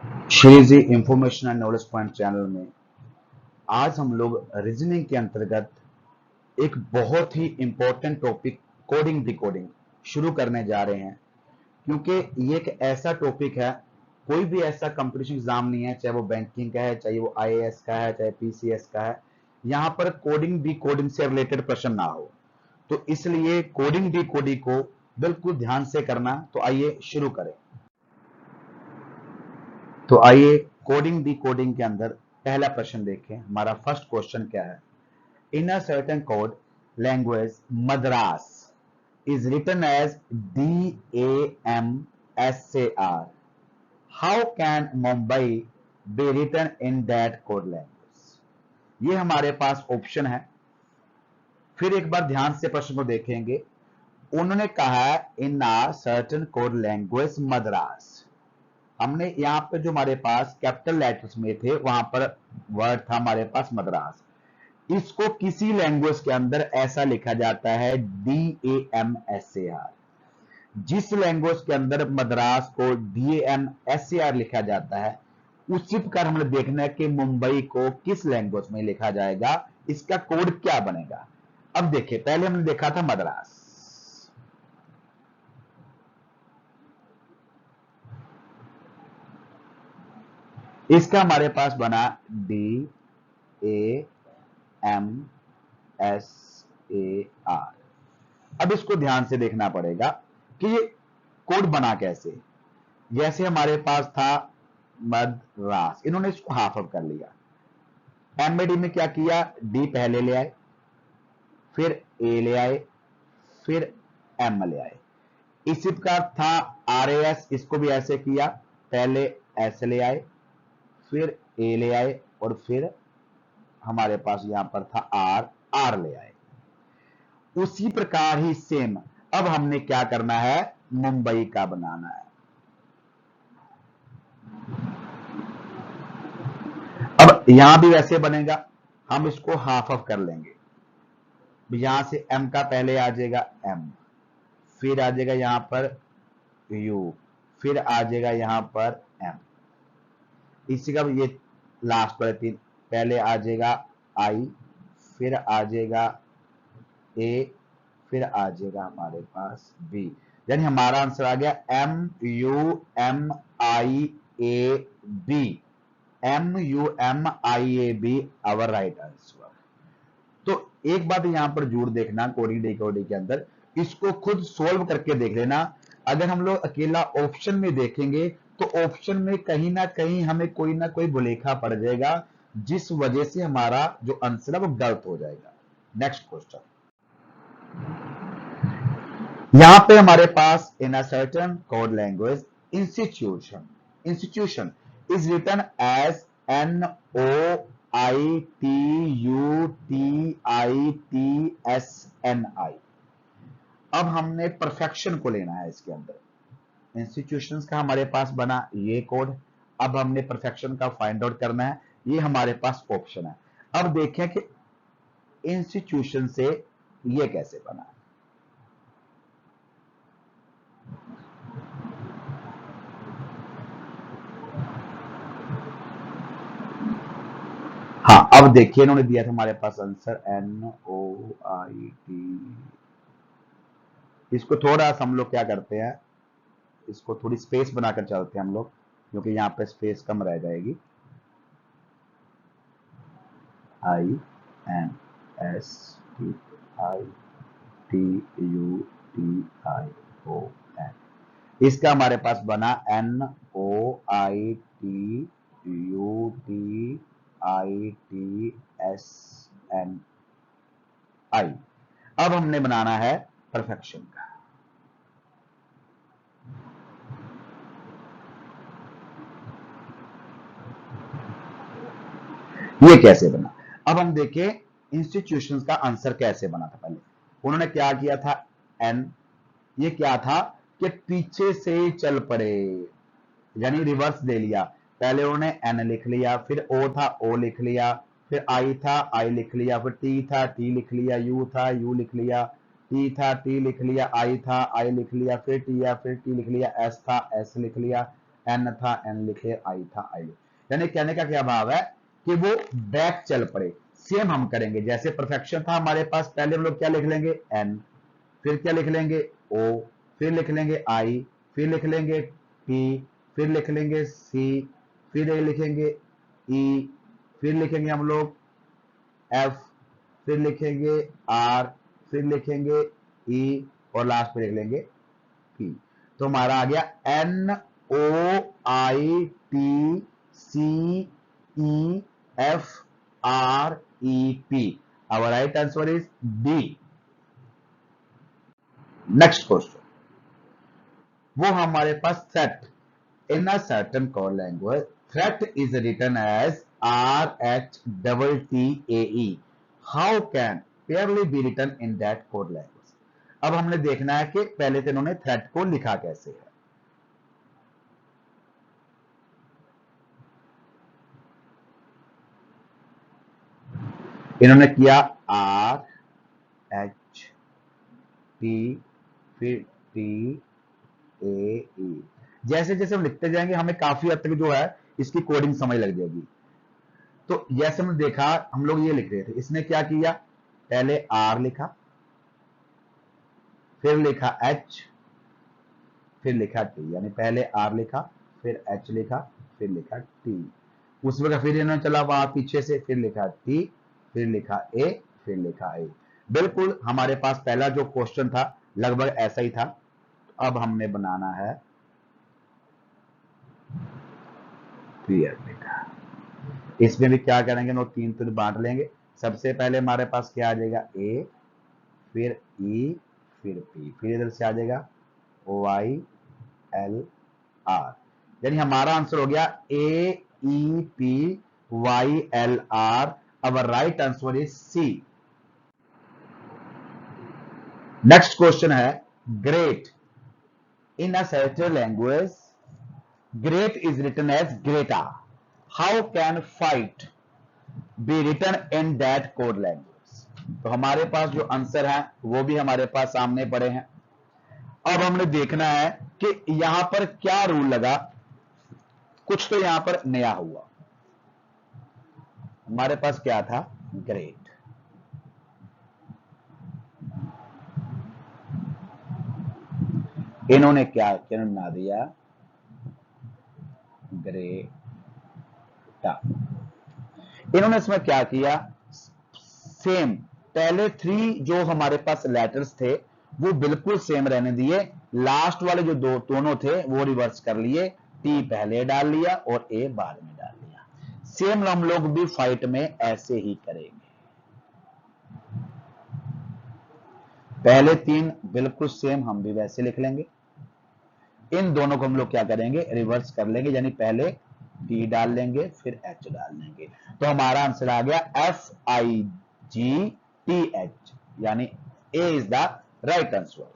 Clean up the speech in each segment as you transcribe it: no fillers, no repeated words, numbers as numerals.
Shri ji information and knowledge point channel में आज हम लोग रीजनिंग के अंतर्गत एक बहुत ही इंपॉर्टेंट टॉपिक कोडिंग डिकोडिंग शुरू करने जा रहे हैं। क्योंकि ये एक ऐसा टॉपिक है, कोई भी ऐसा कंपटीशन एग्जाम नहीं है, चाहे वो बैंकिंग का है, चाहे वो आईएएस का है, चाहे पीसीएस का है, यहाँ पर कोडिंग डिकोडिंग से रिलेटेड प्रश्न ना हो। तो इसलिए कोडिंग डिकोडिंग को बिल्कुल ध्यान से करना। तो आइए शुरू करें। तो आइए कोडिंग डिकोडिंग के अंदर पहला प्रश्न देखें। हमारा फर्स्ट क्वेश्चन क्या है? In a certain code language Madras is written as DAMSAR. How can Mumbai be written in that code language? ये हमारे पास ऑप्शन है। फिर एक बार ध्यान से प्रश्न को देखेंगे। उन्होंने कहा इन आ सर्टेन कोड लैंग्वेज मद्रास। हमने यहाँ पे जो हमारे पास कैपिटल लेटर्स में थे वहां पर वर्ड था हमारे पास मद्रास। इसको किसी लैंग्वेज के अंदर ऐसा लिखा जाता है DAMSAR। जिस लैंग्वेज के अंदर मद्रास को DAMSAR लिखा जाता है, उसी प्रकार हमने देखना है कि मुंबई को किस लैंग्वेज में लिखा जाएगा, इसका कोड क्या बनेगा। अब देखिए, पहले हमने देखा था मद्रास, इसका हमारे पास बना DAMSAR। अब इसको ध्यान से देखना पड़ेगा कि ये कोड बना कैसे। जैसे हमारे पास था मद्रास, इन्होंने इसको हाफ अप कर लिया। एमएडी में क्या किया? डी पहले ले आए, फिर ए ले आए, फिर एम ले आए। इसी प्रकार था आरएएस, इसको भी ऐसे किया, पहले एस ले आए, फिर ए ले आए, और फिर हमारे पास यहां पर था आर, आर ले आए। उसी प्रकार ही सेम अब हमने क्या करना है? मुंबई का बनाना है। अब यहां भी वैसे बनेगा, हम इसको हाफ ऑफ कर लेंगे। यहां से एम का पहले आ जाएगा एम, फिर आ जाएगा यहां पर यू, फिर आ जाएगा यहां पर एम। इसी का ये लास्ट वाले तीन, पहले आ जाएगा आई, फिर आ जाएगा ए, फिर आ जाएगा हमारे पास बी। यानी हमारा आंसर आ गया MUMIAB। MUMIAB our right answer. तो एक बात यहां पर जरूर देखना कोडिंग डिकोडिंग के अंदर, इसको खुद सोल्व करके देख लेना। अगर हम लोग अकेला ऑप्शन में देखेंगे तो ऑप्शन में कहीं ना कहीं हमें कोई ना कोई भुलेखा पड़ जाएगा, जिस वजह से हमारा जो आंसर है वो गलत हो जाएगा। नेक्स्ट क्वेश्चन, यहां पे हमारे पास in a certain code language institution, institution is written as NOITUTITSNI। अब हमने परफेक्शन को लेना है इसके अंदर। इंस्टीट्यूशंस का हमारे पास बना ये कोड, अब हमने परफेक्शन का फाइंड आउट करना है। ये हमारे पास ऑप्शन है। अब देखें कि इंस्टीट्यूशन से ये कैसे बना। हाँ, अब देखिए इन्होंने दिया था हमारे पास आंसर NOIT। इसको थोड़ा सा हम लोग क्या करते हैं, इसको थोड़ी स्पेस बनाकर चलते हैं हम लोग, क्योंकि यहाँ पे स्पेस कम रह जाएगी। INSTITUTION, इसका हमारे पास बना NOITUTITSNI। अब हमने बनाना है परफेक्शन का। ये कैसे बना? अब हम देखें इंस्टीट्यूशंस का आंसर कैसे बना था। पहले उन्होंने क्या किया था, एन, ये क्या था कि पीछे से चल पड़े, यानी रिवर्स दे लिया। पहले उन्होंने एन लिख लिया, फिर ओ था ओ लिख लिया, फिर आई था आई लिख लिया, फिर टी था टी लिख लिया, यू था यू लिख लिया, टी था टी लिख लिया, आई था आई लिख लिया, फिर टी या फिर टी लिख लिया, एस था एस लिख लिया, एन था एन लिखे, आई था आई लिखे। यानी कहने का क्या भाव है कि वो बैक चल पड़े। सेम हम करेंगे, जैसे परफेक्शन था हमारे पास, पहले हम लोग क्या लिख लेंगे एन, फिर क्या लिख लेंगे ओ, फिर लिख लेंगे आई, फिर लिख लेंगे टी, फिर लिख लेंगे सी, फिर लिखेंगे ई, फिर लिखेंगे हम लोग एफ, फिर लिखेंगे आर, फिर लिखेंगे ई और लास्ट में लिख लेंगे पी। तो हमारा आ गया N O I T C E F R E P. Our right answer is B. Next question, वो हमारे पास threat in a certain code language, threat is written as R H double T A E, how can pearly be written in that code language. अब हमने देखना है कि पहले तो इन्होंने थ्रेट को लिखा कैसे है। इन्होंने किया आर एच टी फिर टी ए ई। जैसे जैसे हम लिखते जाएंगे हमें काफी हद तक जो है इसकी कोडिंग समझ लग जाएगी। तो जैसे हमने देखा, हम लोग ये लिख रहे थे, इसने क्या किया, पहले आर लिखा, फिर लिखा एच, फिर लिखा टी, यानी पहले आर लिखा, फिर एच लिखा, फिर लिखा टी। उस वक्त फिर इन्होंने चला वहां पीछे से, फिर लिखा टी, फिर लिखा ए, फिर लिखा ए। बिल्कुल हमारे पास पहला जो क्वेश्चन था लगभग ऐसा ही था। अब हमने बनाना है क्लियर लिखा। इसमें भी क्या करेंगे, नो तीन तीन बांट लेंगे। सबसे पहले हमारे पास क्या आ जाएगा ए, फिर ई, फिर पी, फिर इधर से आ जाएगा ओ आई एल आर। यानी हमारा आंसर हो गया A E P Y L R. Our right answer is C. Next question है great in a certain language, great is written as greta, how can fight be written in that code language. तो हमारे पास जो answer है वो भी हमारे पास सामने पड़े हैं। अब हमने देखना है कि यहां पर क्या रूल लगा, कुछ तो यहां पर नया हुआ। हमारे पास क्या था, ग्रेट, इन्होंने क्या बना दिया, ग्रेटा। इन्होंने इसमें क्या किया, सेम पहले थ्री जो हमारे पास लेटर्स थे वो बिल्कुल सेम रहने दिए, लास्ट वाले जो दो दोनों थे वो रिवर्स कर लिए, टी पहले डाल लिया और ए बाद में डाल लिया। सेम हम लोग भी फाइट में ऐसे ही करेंगे। पहले तीन बिल्कुल सेम हम भी वैसे लिख लेंगे, इन दोनों को हम लोग क्या करेंगे, रिवर्स कर लेंगे, यानी पहले टी डाल लेंगे फिर एच डाल लेंगे। तो हमारा आंसर आ गया F I G T H, यानी A is the right answer.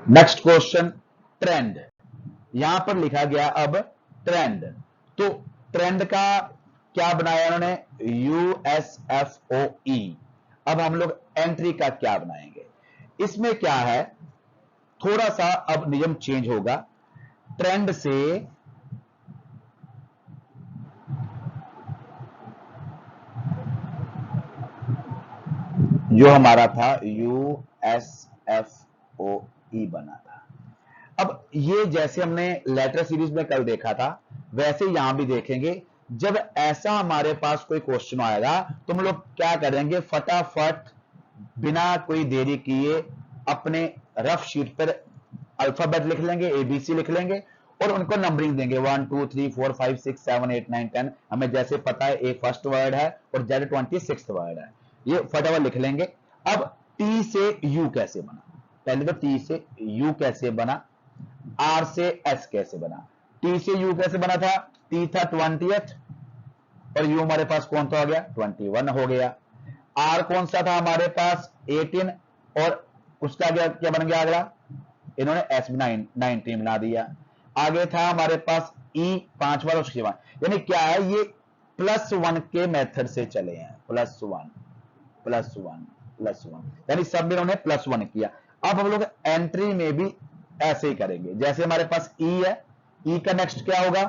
Next question, trend, यहां पर लिखा गया अब ट्रेंड। तो ट्रेंड का क्या बनाया उन्होंने, USFOE। अब हम लोग एंट्री का क्या बनाएंगे, इसमें क्या है, थोड़ा सा अब नियम चेंज होगा। ट्रेंड से जो हमारा था USFOE बना था। अब ये जैसे हमने लेटर सीरीज में कल देखा था वैसे यहां भी देखेंगे। जब ऐसा हमारे पास कोई क्वेश्चन आएगा तो हम लोग क्या करेंगे, फटाफट बिना कोई देरी किए अपने रफ शीट पर अल्फाबेट लिख लेंगे, ABC लिख लेंगे और उनको नंबरिंग देंगे 1 2 3 4 5 6 7 8 9 10। हमें जैसे पता है ए फर्स्ट वर्ड है और Z 26th वर्ड है, ये फटाफट लिख लेंगे। अब टी से यू कैसे बना, पहले तो टी से यू कैसे बना, आर से एस कैसे बना। टी से यू कैसे बना था, टी था 20th और यू हमारे पास कौन सा हो गया, 21 हो गया। आर कौन सा था हमारे पास, 18 और उसका क्या बन गया अगला, इन्होंने एस 19 बना दिया। आगे था हमारे पास ई 5 बार उसके बाद, यानी क्या है ये +1 के मेथड से चले हैं, +1 +1 +1, यानी सब में उन्होंने +1 किया। अब हम लोग एंट्री में भी ऐसे ही करेंगे। जैसे हमारे पास ई है, ई का नेक्स्ट क्या होगा,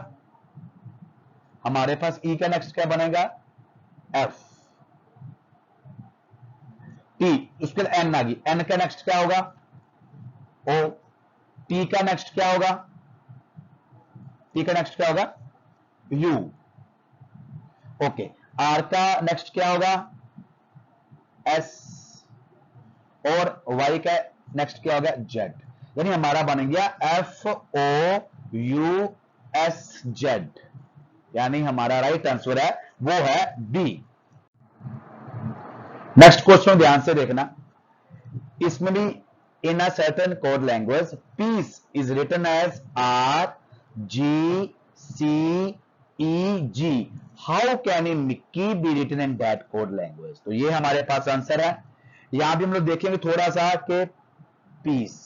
हमारे पास ई का नेक्स्ट क्या बनेगा, एफ, टी, उसके बाद एन आ गई, एन का नेक्स्ट क्या होगा, ओ, टी का नेक्स्ट क्या होगा, टी का नेक्स्ट क्या होगा, यू, ओके, आर का नेक्स्ट क्या होगा, एस, और वाई का नेक्स्ट क्या होगा, जेड। यानी हमारा बन गया F O U S Z, यानी हमारा राइट आंसर है वो है बी। नेक्स्ट क्वेश्चन ध्यान से देखना, इसमें भी in a certain code language peace is written as R G C E G, how can a Mickey be written in that code language. तो ये हमारे पास आंसर है। यहां भी हम लोग देखेंगे थोड़ा सा कि पीस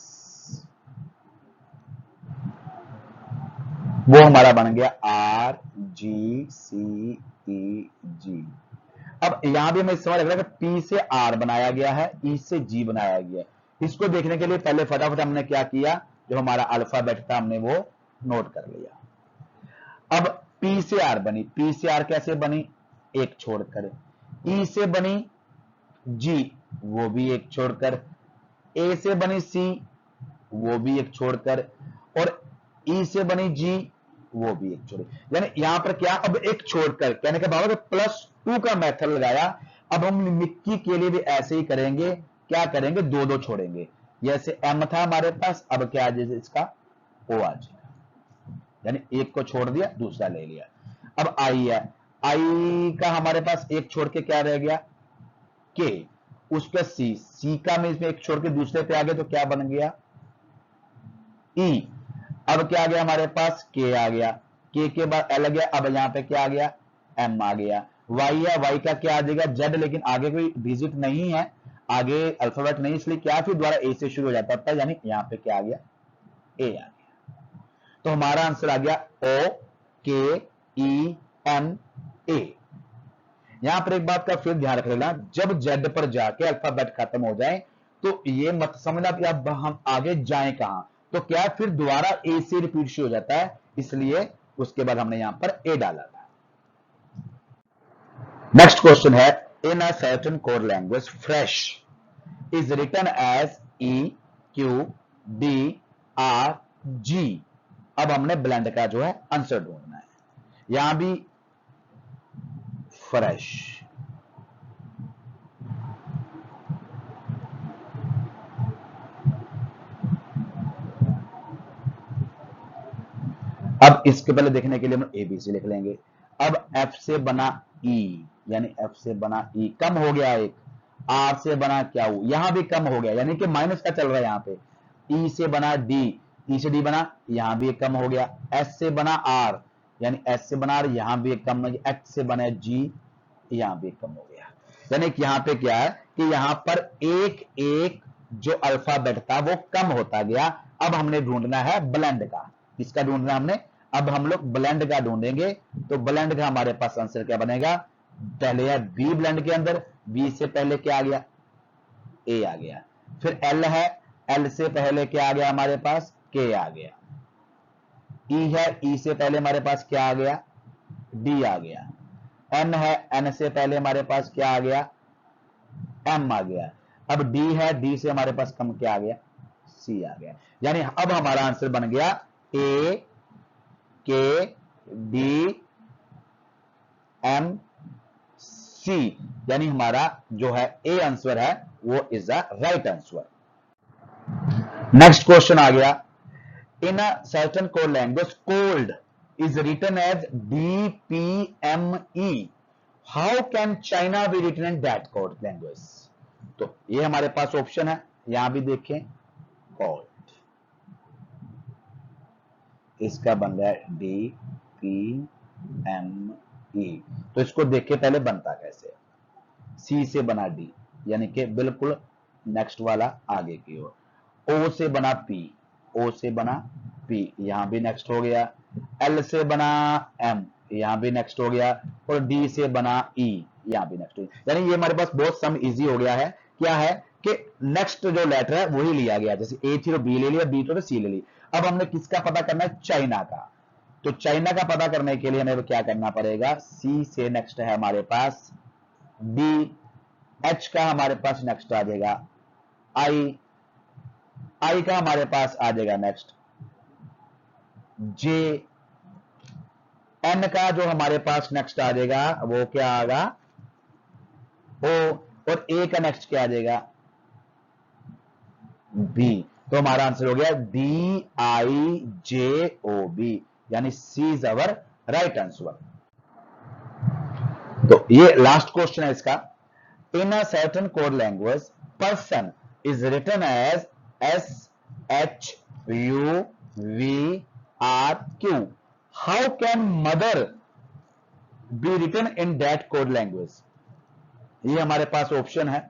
वो हमारा बन गया आर जी सी ई जी। अब यहां भी हमें समझ लग रहा है कि पी से आर बनाया गया है, ई से जी बनाया गया है। इसको देखने के लिए पहले फटाफट हमने क्या किया, जो हमारा अल्फाबेट था हमने वो नोट कर लिया। अब पी से आर बनी, पी से आर कैसे बनी, एक छोड़कर, ई से बनी जी, वो भी एक छोड़कर, ए से बनी सी, वो भी एक छोड़कर, और ई से बनी जी, वो भी एक छोड़, यानी यहां पर क्या, अब एक छोड़कर, कहने का भाव है +2 का मेथड लगाया। अब हम मिक्की के लिए भी ऐसे ही करेंगे, क्या करेंगे, दो दो छोड़ेंगे। जैसे एम था हमारे पास, अब क्या आ जाएगा इसका, ओ आ जाएगा, यानी एक को छोड़ दिया दूसरा ले लिया। अब आई है, आई का हमारे पास एक छोड़ के क्या रह गया, के, उसका सी, सी का में इसमें एक छोड़ के दूसरे पे आ गया तो क्या बन गया, ई। अब क्या आ गया हमारे पास, के आ गया, के बाद एल आ गया, अब यहां पे क्या आ गया, एम आ गया, वाई है, वाई का क्या आ जाएगा, जेड, लेकिन आगे कोई डिजिट नहीं है, आगे अल्फाबेट नहीं, इसलिए क्या फिर द्वारा ए से शुरू हो जाता था, यानी यहां पे क्या आ गया, ए आ गया। तो हमारा आंसर आ गया ओ के ई एम ए। यहां पर एक बात का फिर ध्यान रख लेना, जब जेड पर जाके अल्फाबेट खत्म हो जाए तो ये मत समझना कि अब हम आगे जाएं कहां, तो क्या फिर दोबारा ए से रिपीट शुरू हो जाता है, इसलिए उसके बाद हमने यहां पर ए डाला था। नेक्स्ट क्वेश्चन है, in a certain code language fresh is written as E Q D R G. अब हमने ब्लेंड का जो है आंसर ढूंढना है। यहां भी फ्रेश, अब इसके पहले देखने के लिए हम एबीसी लिख लेंगे। अब एफ से बना ई, यानी एफ से बना ई, कम हो गया एक, आर से बना क्या, यहां भी कम हो गया, यानी कि माइनस का चल रहा है यहां पे। ई से बना डी, ई से डी बना, यहां भी एक कम हो गया। एस से बना आर, यानी एस से बना आर, यहां भी एक कम हो गया। एच से बना जी, यहां भी एक कम हो गया। यानी कि यहां पे क्या है कि यहां पर एक एक जो अल्फाबेट था वो कम होता गया। अब हमने ढूंढना है ब्लेंड का, किसका ढूंढना हमने, अब हम लोग ब्लेंड का ढूंढेंगे। तो ब्लेंड का हमारे पास आंसर क्या बनेगा, पहले है बी ब्लेंड के अंदर, बी से पहले क्या आ गया, ए आ गया। फिर एल है, एल से पहले क्या आ गया हमारे पास, के आ गया। ई है, ई से पहले हमारे पास क्या आ गया, डी आ गया। एन है, एन से पहले हमारे पास क्या आ गया, एम आ गया। अब डी है, डी से हमारे पास कम क्या आ गया, सी आ गया। यानी अब हमारा आंसर बन गया ए के डी एम सी, यानी हमारा जो है ए आंसर है वो is the right answer. Next question आ गया, in a certain code language cold is written as DPME, how can China be written in that code language. तो ये हमारे पास ऑप्शन है, यहां भी देखें, कोल्ड, इसका बन रहा है DPME। तो इसको देख के पहले बनता कैसे, सी से बना डी, यानी कि बिल्कुल नेक्स्ट वाला आगे की ओर। ओ से बना पी, ओ से बना पी, यहां भी नेक्स्ट हो गया। एल से बना एम, यहां भी नेक्स्ट हो गया। और डी से बना ई, यहां भी नेक्स्ट हो गया। यानी ये हमारे पास बहुत सम इजी हो गया है। क्या है कि नेक्स्ट जो लेटर है वही लिया गया, जैसे ए थी तो बी ले लिया, बी तो सी ले ली। अब हमने किसका पता करना है? चाइना का। तो चाइना का पता करने के लिए हमें क्या करना पड़ेगा? सी से नेक्स्ट है हमारे पास डी, एच का हमारे पास नेक्स्ट आ जाएगा आई, आई का हमारे पास आ जाएगा नेक्स्ट जे, एन का जो हमारे पास नेक्स्ट आ जाएगा वो क्या आएगा? ओ, और ए का नेक्स्ट क्या आ जाएगा? बी। तो हमारा आंसर हो गया D I J O B, यानी C is our right answer. तो ये लास्ट क्वेश्चन है इसका। In a certain code language person is written as S H U V R Q, how can mother be written in that code language? ये हमारे पास option है।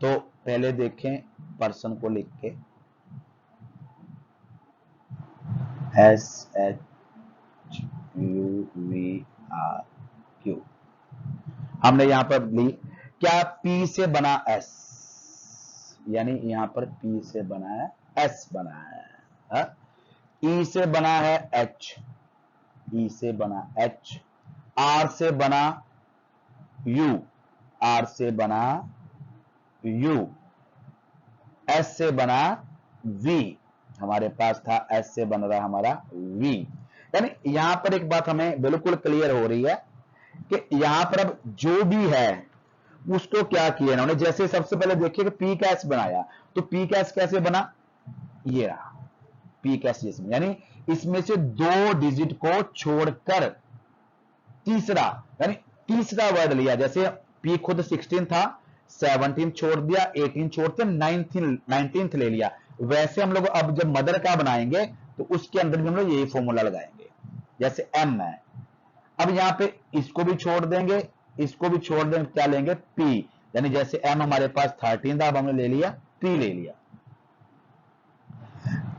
तो पहले देखें पर्सन को लिख के, S H U V R Q हमने यहां पर ली। क्या पी से बना एस, यानी यहां पर पी से बना है एस बना है, ई से बना है एच, ई से बना एच, आर से बना यू, आर से बना यू, एस से बना वी, हमारे पास था एस से बन रहा हमारा वी। यानी यहां पर एक बात हमें बिल्कुल क्लियर हो रही है कि यहां पर अब जो भी है उसको क्या किया इन्होंने। जैसे सबसे पहले देखिए कि पी का एस बनाया, तो पी का एस कैसे बना? ये रहा पी का एस, इसमें यानी इसमें से 2 डिजिट को छोड़कर तीसरा, यानी तीसरा वर्ड लिया। जैसे पी खुद 16 था, 17 छोड़ दिया, 18 छोड़ते 19th ले लिया। वैसे हम लोग अब जब मदर का बनाएंगे तो उसके अंदर भी हम लोग यही फॉर्मूला लगाएंगे। जैसे एम है, अब यहां पे इसको भी छोड़ देंगे, इसको भी छोड़ देंगे, क्या लेंगे? पी, यानी जैसे एम हमारे पास 13 था, अब हमने ले लिया पी ले लिया।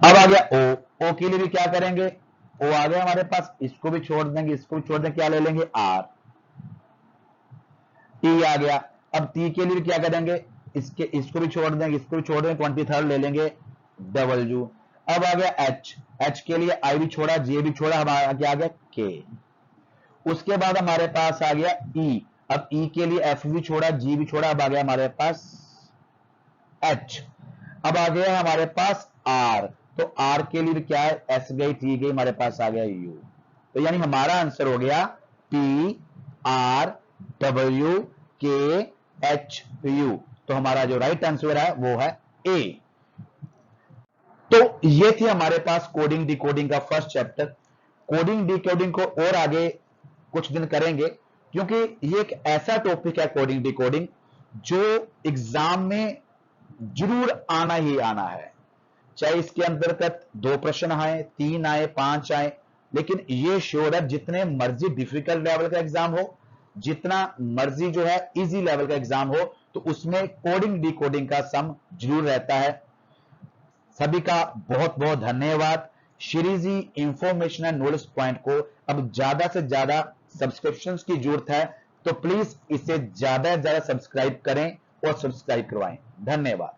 अब आ गया ओ, ओ के लिए भी क्या करेंगे? ओ आ गया हमारे पास, इसको भी छोड़ देंगे, इसको भी छोड़ देंगे, क्या ले लेंगे? आर। टी आ गया, अब टी के लिए भी क्या करेंगे? इसको भी छोड़ देंगे, इसको भी छोड़ देंगे, 23rd ले लेंगे डब्ल्यू। अब आ गया एच, एच के लिए आई भी छोड़ा, जे भी छोड़ा, अब आ गया के। उसके बाद हमारे पास आ गया ई, अब ई के लिए एफ भी छोड़ा, जी भी छोड़ा, अब आ गया हमारे पास एच। अब आ गया हमारे पास आर, तो आर के लिए क्या है? एस गई, टी गई, हमारे पास आ गया यू। तो यानी हमारा आंसर हो गया पी आर डब्ल्यू के एच यू। तो हमारा जो राइट आंसर है वो है ए। तो ये थी हमारे पास कोडिंग डिकोडिंग का फर्स्ट चैप्टर। कोडिंग डिकोडिंग को और आगे कुछ दिन करेंगे, क्योंकि ये एक ऐसा टॉपिक है कोडिंग डिकोडिंग जो एग्जाम में जरूर आना ही आना है। चाहे इसके अंतर्गत 2 प्रश्न आए, 3 आए, 5 आए, लेकिन ये श्योर है जितने मर्जी डिफिकल्ट लेवल का एग्जाम हो, जितना मर्जी जो है इजी लेवल का एग्जाम हो, तो उसमें कोडिंग डिकोडिंग का सम जरूर रहता है। सभी का बहुत बहुत धन्यवाद। Shri ji information and knowledge point को अब ज्यादा से ज्यादा सब्सक्रिप्शंस की जरूरत है, तो प्लीज इसे ज्यादा से ज्यादा सब्सक्राइब करें और सब्सक्राइब करवाएं। धन्यवाद।